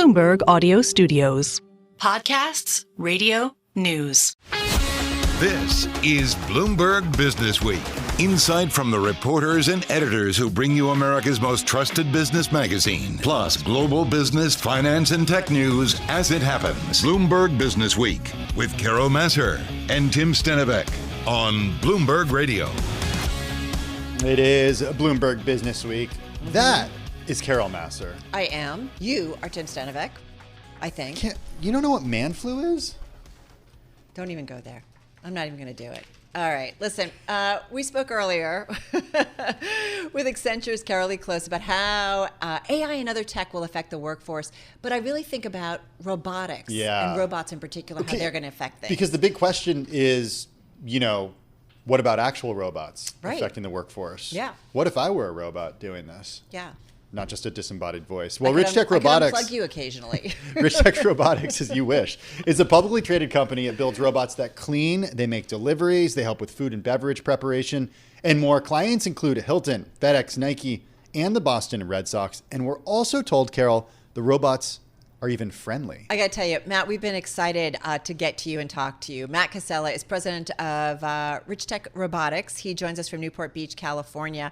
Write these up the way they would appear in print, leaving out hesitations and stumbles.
Bloomberg Audio Studios. Podcasts, radio, news. This is Bloomberg Businessweek. Insight from the reporters and editors who bring you America's most trusted business magazine. Plus, global business, finance, and tech news as it happens. Bloomberg Businessweek with Carol Massar and Tim Stenovec on Bloomberg Radio. It is Bloomberg Businessweek. That is Carol Massar. I am. You are Tim Stenovec, I think. You don't know what man flu is? Don't even go there. I'm not even going to do it. All right. Listen, we spoke earlier with Accenture's Carol Lee Close about how AI and other tech will affect the workforce. But I really think about robotics and robots in particular, how they're going to affect things. Because the big question is, what about actual robots affecting the workforce? Yeah. What if I were a robot doing this? Yeah. Not just a disembodied voice. Well, Richtech Robotics. I can unplug you occasionally. Richtech Robotics, as you wish, is a publicly traded company. It builds robots that clean, they make deliveries, they help with food and beverage preparation, and more. Clients include Hilton, FedEx, Nike, and the Boston Red Sox. And we're also told, Carol, the robots are even friendly. I got to tell you, Matt, we've been excited to get to you and talk to you. Matt Casella is president of Richtech Robotics. He joins us from Newport Beach, California.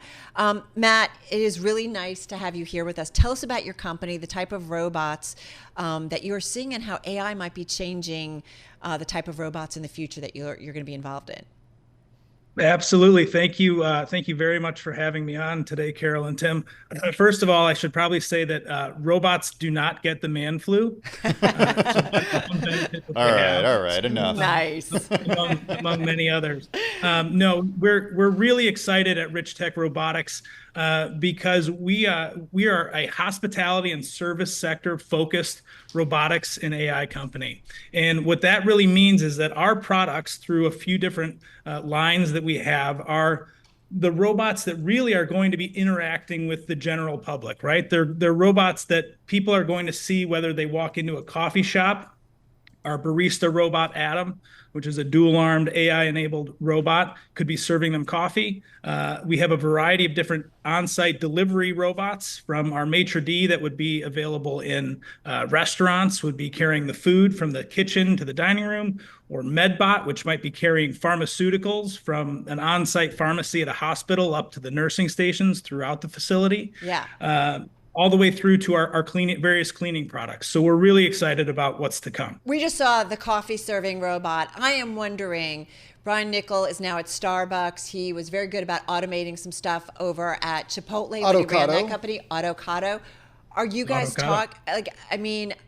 Matt, it is really nice to have you here with us. Tell us about your company, the type of robots that you're seeing, and how AI might be changing the type of robots in the future that you're going to be involved in. Absolutely. Thank you. Thank you very much for having me on today, Carol and Tim. First of all, I should probably say that robots do not get the man flu. All right, enough. Nice. Among many others. No, we're really excited at Richtech Robotics because we are a hospitality and service sector focused robotics and AI company. And what that really means is that our products, through a few different lines that we have, are the robots that really are going to be interacting with the general public, right? They're robots that people are going to see whether they walk into a coffee shop. Our barista robot, Adam, which is a dual-armed AI-enabled robot, could be serving them coffee. We have a variety of different on-site delivery robots, from our maitre d' that would be available in restaurants, would be carrying the food from the kitchen to the dining room, or Medbot, which might be carrying pharmaceuticals from an on-site pharmacy at a hospital up to the nursing stations throughout the facility. Yeah. All the way through to our various cleaning products. So we're really excited about what's to come. We just saw the coffee serving robot. I am wondering, Brian Niccol is now at Starbucks. He was very good about automating some stuff over at Chipotle when he ran that company, Autocado. Are you guys I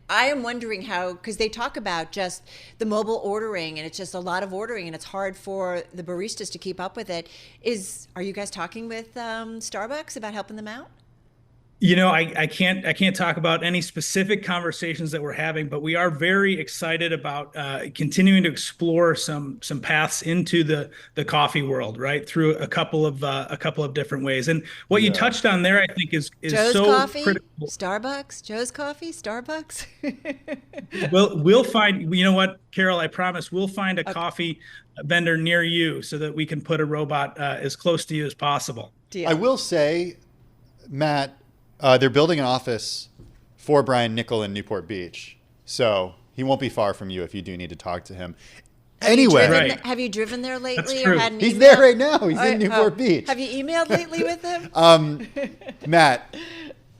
am wondering how, because they talk about just the mobile ordering, and it's just a lot of ordering, and it's hard for the baristas to keep up with it. Are you guys talking with Starbucks about helping them out? I can't talk about any specific conversations that we're having, but we are very excited about continuing to explore some paths into the coffee world, right, through a couple of different ways. And what you touched on there, I think, is Joe's so Coffee, critical. Starbucks, Joe's Coffee, Starbucks. We'll find. You know what, Carol? I promise we'll find a coffee vendor near you so that we can put a robot as close to you as possible. Deal. I will say, Matt, they're building an office for Brian Niccol in Newport Beach. So he won't be far from you if you do need to talk to him. Have you driven there lately? That's true. Or had an He's email? there right now. He's in Newport Beach. Have you emailed lately with him? Matt,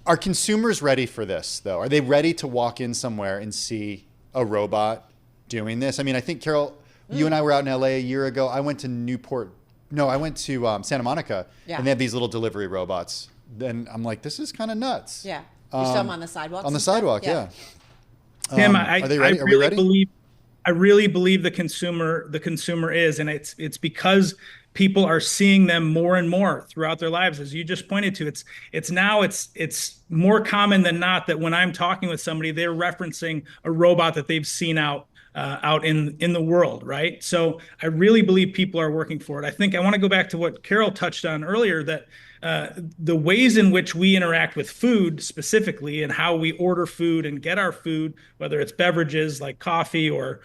are consumers ready for this, though? Are they ready to walk in somewhere and see a robot doing this? I mean, I think, Carol, you and I were out in LA a year ago. I went to Santa Monica, and they have these little delivery robots. Then I'm like, this is kind of nuts. Yeah. You saw them on the sidewalk? On the sidewalk, yeah. Tim, are they ready? Are we ready? I really believe the consumer is, and it's because people are seeing them more and more throughout their lives. As you just pointed to, it's more common than not that when I'm talking with somebody, they're referencing a robot that they've seen out in the world, right? So I really believe people are working for it. I think I want to go back to what Carol touched on earlier, that the ways in which we interact with food specifically, and how we order food and get our food, whether it's beverages like coffee or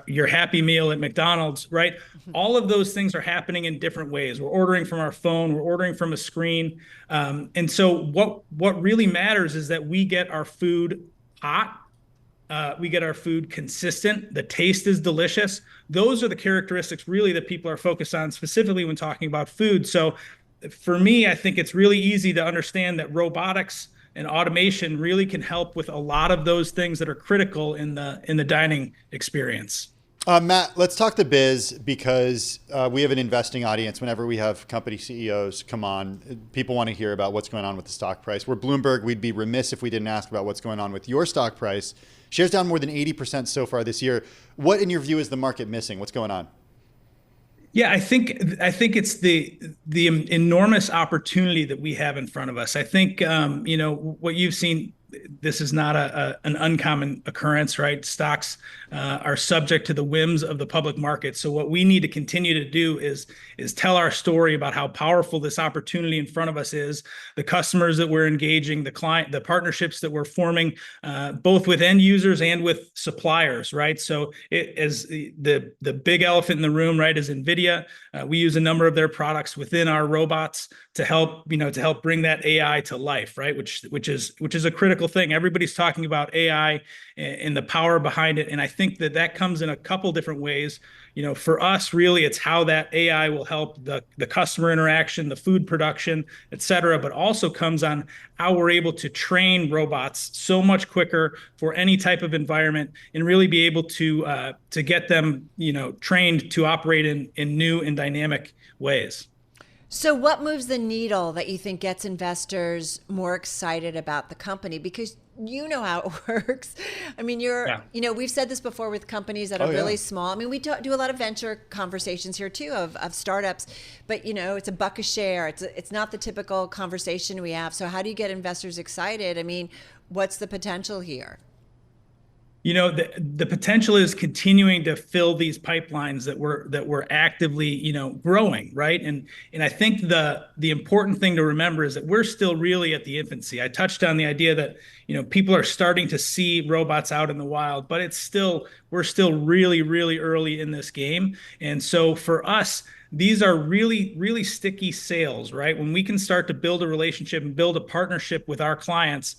your Happy Meal at McDonald's, right? All of those things are happening in different ways. We're ordering from our phone, we're ordering from a screen. And so what really matters is that we get our food hot. We get our food consistent. The taste is delicious. Those are the characteristics really that people are focused on, specifically when talking about food. So for me, I think it's really easy to understand that robotics and automation really can help with a lot of those things that are critical in the dining experience. Matt, let's talk the biz, because we have an investing audience. Whenever we have company CEOs come on, people want to hear about what's going on with the stock price. We're Bloomberg. We'd be remiss if we didn't ask about what's going on with your stock price. Shares down more than 80% so far this year. What, in your view, is the market missing? What's going on? Yeah, I think it's the enormous opportunity that we have in front of us. I think what you've seen. This is not an uncommon occurrence, right? Stocks are subject to the whims of the public market. So what we need to continue to do is tell our story about how powerful this opportunity in front of us is, the customers that we're engaging, the partnerships that we're forming, both with end users and with suppliers, right? So as the big elephant in the room, right, is NVIDIA. We use a number of their products within our robots to help bring that AI to life, right? Which is a critical thing. Everybody's talking about AI and the power behind it, and I think that comes in a couple different ways. For us, really, it's how that AI will help the customer interaction, the food production, et cetera, but also comes on how we're able to train robots so much quicker for any type of environment and really be able to get them, trained to operate in new and dynamic ways. So what moves the needle that you think gets investors more excited about the company? Because you know how it works. I mean, we've said this before with companies that are really small. I mean, we do a lot of venture conversations here too of startups, but it's a buck a share. It's not the typical conversation we have. So how do you get investors excited? I mean, what's the potential here? The potential is continuing to fill these pipelines that we're actively, growing, right? And I think the important thing to remember is that we're still really at the infancy. I touched on the idea that, people are starting to see robots out in the wild, but we're still really, really early in this game. And so for us, these are really, really sticky sales, right? When we can start to build a relationship and build a partnership with our clients,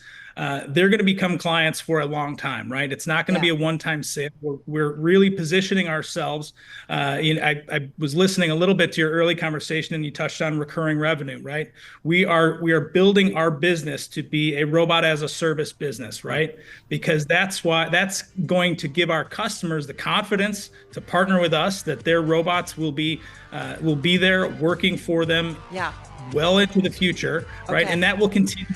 they're going to become clients for a long time, right? It's not going to be a one-time sale. We're really positioning ourselves. I was listening a little bit to your early conversation, and you touched on recurring revenue, right? We are building our business to be a robot as a service business, right? Because that's going to give our customers the confidence to partner with us, that their robots will be there working for them. Yeah. Well into the future, right? And that will continue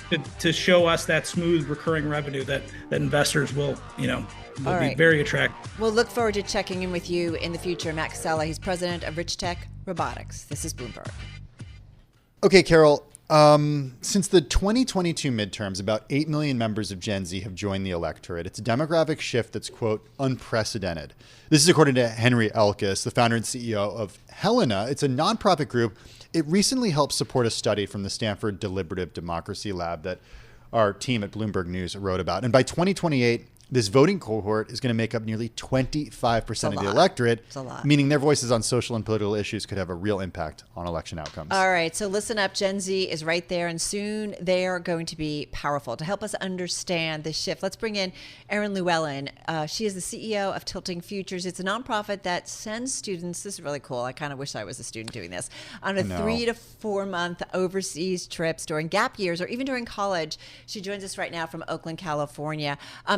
to show us that smooth recurring revenue that investors will be very attractive. We'll look forward to checking in with you in the future. Matt Casella, he's president of Richtech Robotics. This is Bloomberg. Okay, Carol, since the 2022 midterms, about 8 million members of Gen Z have joined the electorate. It's a demographic shift that's, quote, unprecedented. This is according to Henry Elkis, the founder and CEO of Helena. It's a nonprofit group. It recently helped support a study from the Stanford Deliberative Democracy Lab that our team at Bloomberg News wrote about. And by 2028, this voting cohort is going to make up nearly 25% of the electorate, meaning their voices on social and political issues could have a real impact on election outcomes. All right, so listen up. Gen Z is right there, and soon they are going to be powerful. To help us understand this shift, let's bring in Erin Lewellen. She is the CEO of Tilting Futures. It's a nonprofit that sends students, this is really cool, I kind of wish I was a student doing this, on a 3 to 4 month overseas trips during gap years or even during college. She joins us right now from Oakland, California.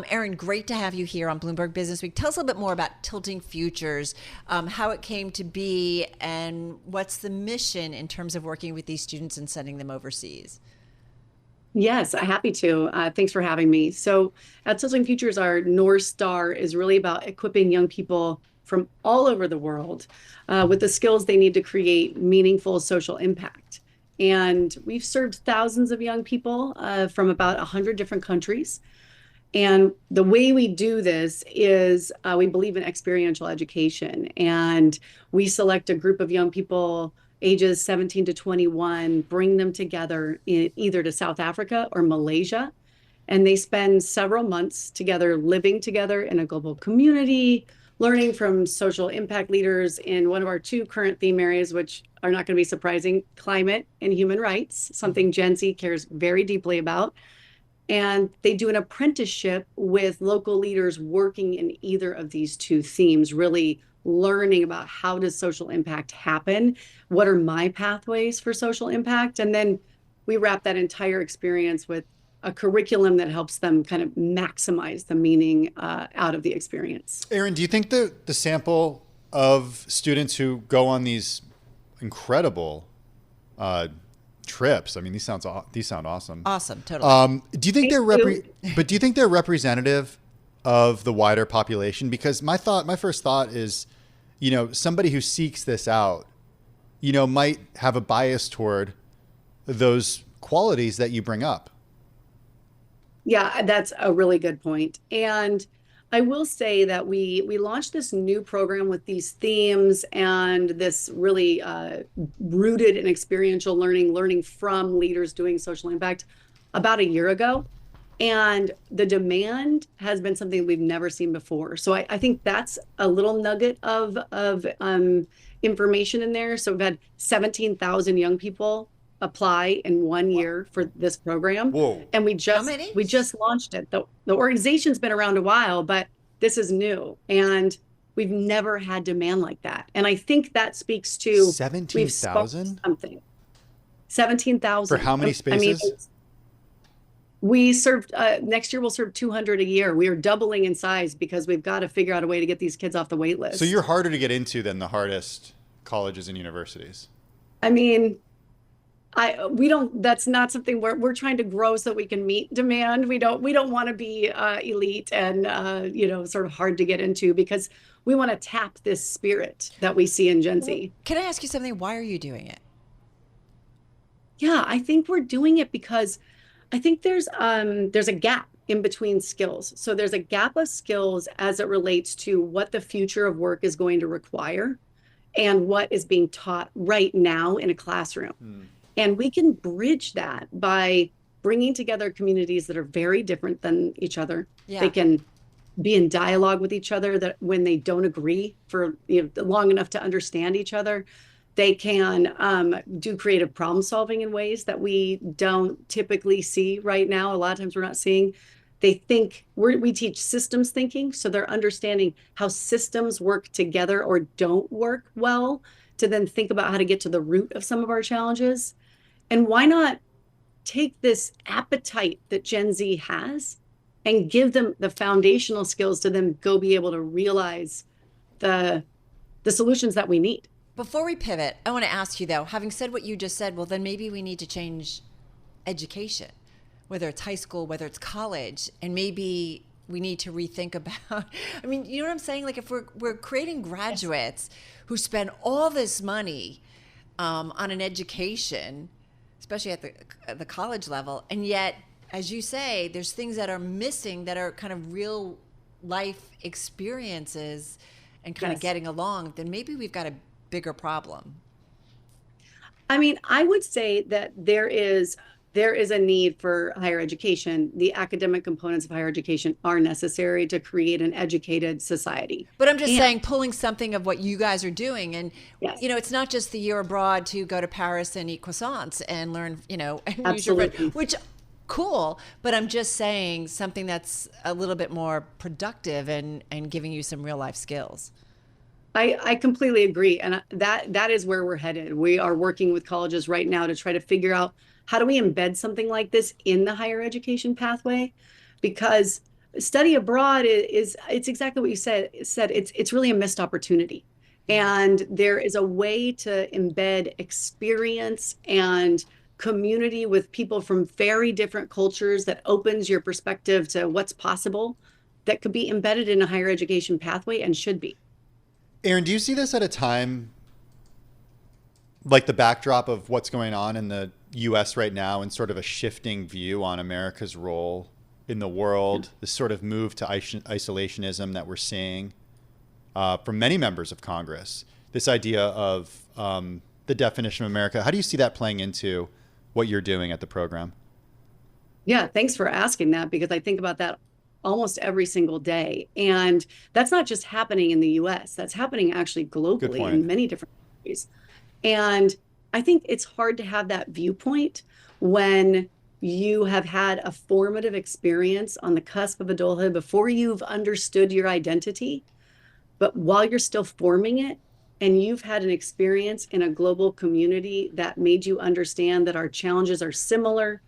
Erin, great to have you here on Bloomberg Businessweek. Tell us a little bit more about Tilting Futures, how it came to be, and what's the mission in terms of working with these students and sending them overseas. Yes, happy to. Thanks for having me. So at Tilting Futures, our North Star is really about equipping young people from all over the world with the skills they need to create meaningful social impact. And we've served thousands of young people from about 100 different countries. And the way we do this is we believe in experiential education, and we select a group of young people ages 17 to 21, bring them together either to South Africa or Malaysia, and they spend several months together, living together in a global community, learning from social impact leaders in one of our 2 current theme areas, which are not going to be surprising, climate and human rights, something Gen Z cares very deeply about. And they do an apprenticeship with local leaders working in either of these two themes, really learning about how does social impact happen? What are my pathways for social impact? And then we wrap that entire experience with a curriculum that helps them kind of maximize the meaning out of the experience. Erin, do you think the sample of students who go on these incredible trips, I mean, these sound awesome. Awesome, totally. Do you think but do you think they're representative of the wider population? Because my first thought is, somebody who seeks this out, might have a bias toward those qualities that you bring up. Yeah, that's a really good point. And I will say that we launched this new program with these themes and this really rooted in experiential learning from leaders doing social impact about a year ago. And the demand has been something we've never seen before. So I think that's a little nugget of information in there. So we've had 17,000 young people apply in 1 year for this program. Whoa. And we just launched it. The organization's been around a while, but this is new. And we've never had demand like that. And I think that speaks to 17,000? Something. 17,000. For how many spaces? I mean, we served, next year we'll serve 200 a year. We are doubling in size because we've got to figure out a way to get these kids off the wait list. So you're harder to get into than the hardest colleges and universities. I mean, that's not something we're trying to grow so that we can meet demand. We don't want to be elite and sort of hard to get into, because we want to tap this spirit that we see in Gen Z. Can I ask you something? Why are you doing it? Yeah, I think we're doing it because I think there's a gap in between skills. So there's a gap of skills as it relates to what the future of work is going to require and what is being taught right now in a classroom. And we can bridge that by bringing together communities that are very different than each other. Yeah. They can be in dialogue with each other that when they don't agree for long enough to understand each other. They can do creative problem solving in ways that we don't typically see right now. A lot of times we're not seeing. They think we teach systems thinking, so they're understanding how systems work together or don't work well, to then think about how to get to the root of some of our challenges. And why not take this appetite that Gen Z has and give them the foundational skills to then go be able to realize the solutions that we need. Before we pivot, I want to ask you though, having said what you just said, well, then maybe we need to change education, whether it's high school, whether it's college, and maybe we need to rethink about, I mean, you know what I'm saying? Like if we're creating graduates who spend all this money on an education, especially at the college level, and yet, as you say, there's things that are missing that are kind of real life experiences and kind of getting along, then maybe we've got a bigger problem. I mean, I would say that there is a need for higher education. The academic components of higher education are necessary to create an educated society. But I'm just saying, pulling something of what you guys are doing, and it's not just the year abroad to go to Paris and eat croissants and learn, and use your brain, which cool. But I'm just saying something that's a little bit more productive and giving you some real life skills. I completely agree. And that is where we're headed. We are working with colleges right now to try to figure out how do we embed something like this in the higher education pathway? Because study abroad it's exactly what you said. It's really a missed opportunity. And there is a way to embed experience and community with people from very different cultures that opens your perspective to what's possible, that could be embedded in a higher education pathway and should be. Erin, do you see this at a time like the backdrop of what's going on in the U.S. right now and sort of a shifting view on America's role in the world, this sort of move to isolationism that we're seeing from many members of Congress, this idea of the definition of America? How do you see that playing into what you're doing at the program? Yeah, thanks for asking that, because I think about that almost every single day. And that's not just happening in the US, that's happening actually globally in many different countries. And I think it's hard to have that viewpoint when you have had a formative experience on the cusp of adulthood before you've understood your identity, but while you're still forming it, and you've had an experience in a global community that made you understand that our challenges are similar,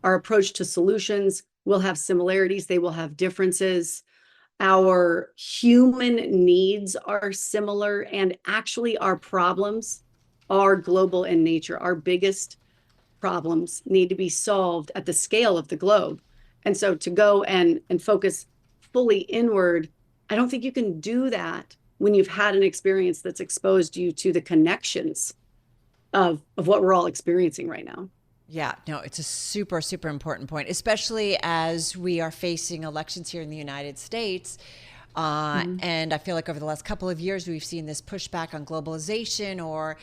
our approach to solutions will have similarities, they will have differences. Our human needs are similar, and actually our problems are global in nature. Our biggest problems need to be solved at the scale of the globe. And so to go and focus fully inward, I don't think you can do that when you've had an experience that's exposed you to the connections of what we're all experiencing right now. Yeah, no, it's a super, super important point, especially as we are facing elections here in the United States. And I feel like over the last couple of years, we've seen this pushback on globalization or,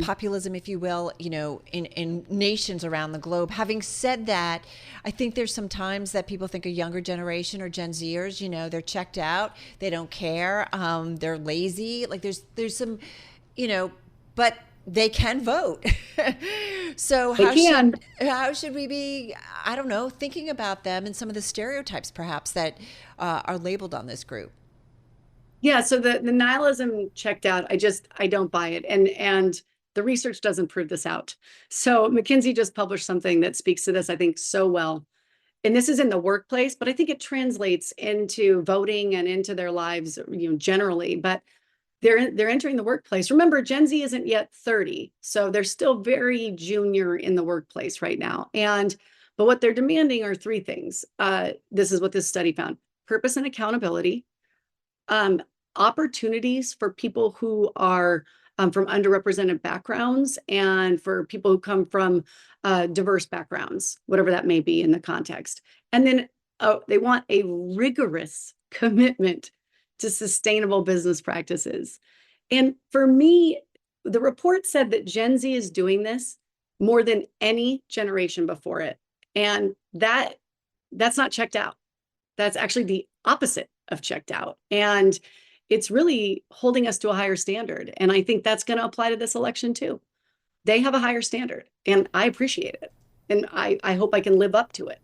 populism, if you will, in nations around the globe. Having said that, I think there's some times that people think a younger generation or Gen Zers, they're checked out. They don't care. They're lazy. Like there's some, but they can vote. So how should we be, I don't know, thinking about them and some of the stereotypes perhaps that are labeled on this group? Yeah, so the nihilism checked out, I don't buy it. And the research doesn't prove this out. So McKinsey just published something that speaks to this, I think, so well. And this is in the workplace, but I think it translates into voting and into their lives, generally. But they're entering the workplace. Remember, Gen Z isn't yet 30, so they're still very junior in the workplace right now. But what they're demanding are three things. This is what this study found: purpose and accountability, opportunities for people who are from underrepresented backgrounds, and for people who come from diverse backgrounds, whatever that may be in the context. And then they want a rigorous commitment to sustainable business practices. And for me, the report said that Gen Z is doing this more than any generation before it. And that's not checked out. That's actually the opposite of checked out. And it's really holding us to a higher standard. And I think that's going to apply to this election too. They have a higher standard, and I appreciate it. And I hope I can live up to it.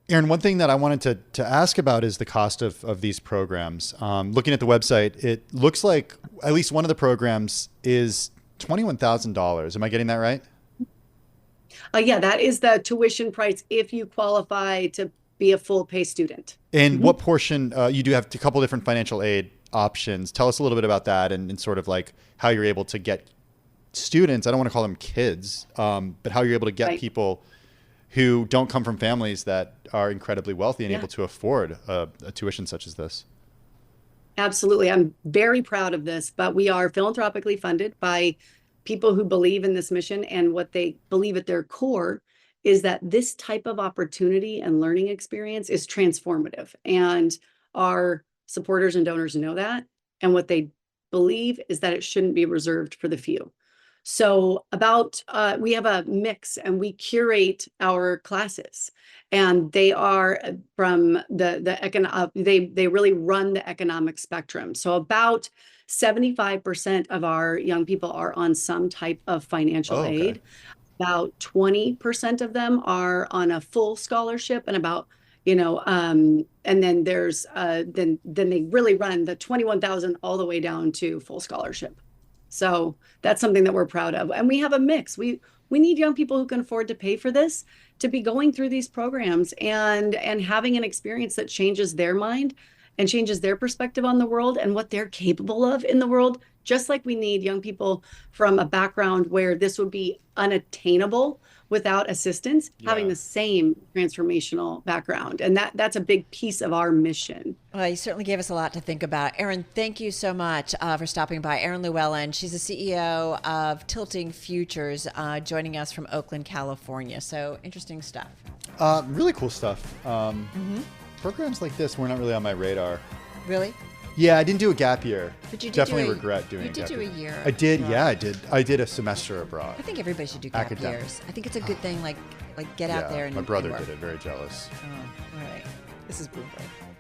Erin, one thing that I wanted to ask about is the cost of these programs. Looking at the website, it looks like at least one of the programs is $21,000. Am I getting that right? Yeah, that is the tuition price if you qualify to be a full pay student. And what portion, you do have a couple different financial aid options. Tell us a little bit about that and sort of like how you're able to get students, I don't want to call them kids, but how you're able to get people who don't come from families that are incredibly wealthy and able to afford a tuition such as this. Absolutely. I'm very proud of this, but we are philanthropically funded by people who believe in this mission, and what they believe at their core is that this type of opportunity and learning experience is transformative. And our supporters and donors know that. And what they believe is that it shouldn't be reserved for the few. So we have a mix, and we curate our classes, and they are from they really run the economic spectrum. So about 75% of our young people are on some type of financial aid. About 20% of them are on a full scholarship, and about and then there's then they really run the 21,000 all the way down to full scholarship. So that's something that we're proud of. And we have a mix. We need young people who can afford to pay for this to be going through these programs and having an experience that changes their mind and changes their perspective on the world and what they're capable of in the world. Just like we need young people from a background where this would be unattainable without assistance, having the same transformational background. And that's a big piece of our mission. Well, you certainly gave us a lot to think about. Erin, thank you so much for stopping by. Erin Lewellen, she's the CEO of Tilting Futures, joining us from Oakland, California. So interesting stuff. Really cool stuff. Programs like this were not really on my radar. Really? Yeah, I didn't do a gap year. But you did definitely regret doing. You did do a year. I did. Abroad. Yeah, I did. I did a semester abroad. I think everybody should do gap years. I think it's a good thing. Like get out there and. My brother did it. Very jealous. Oh, all right. This is Bloomberg.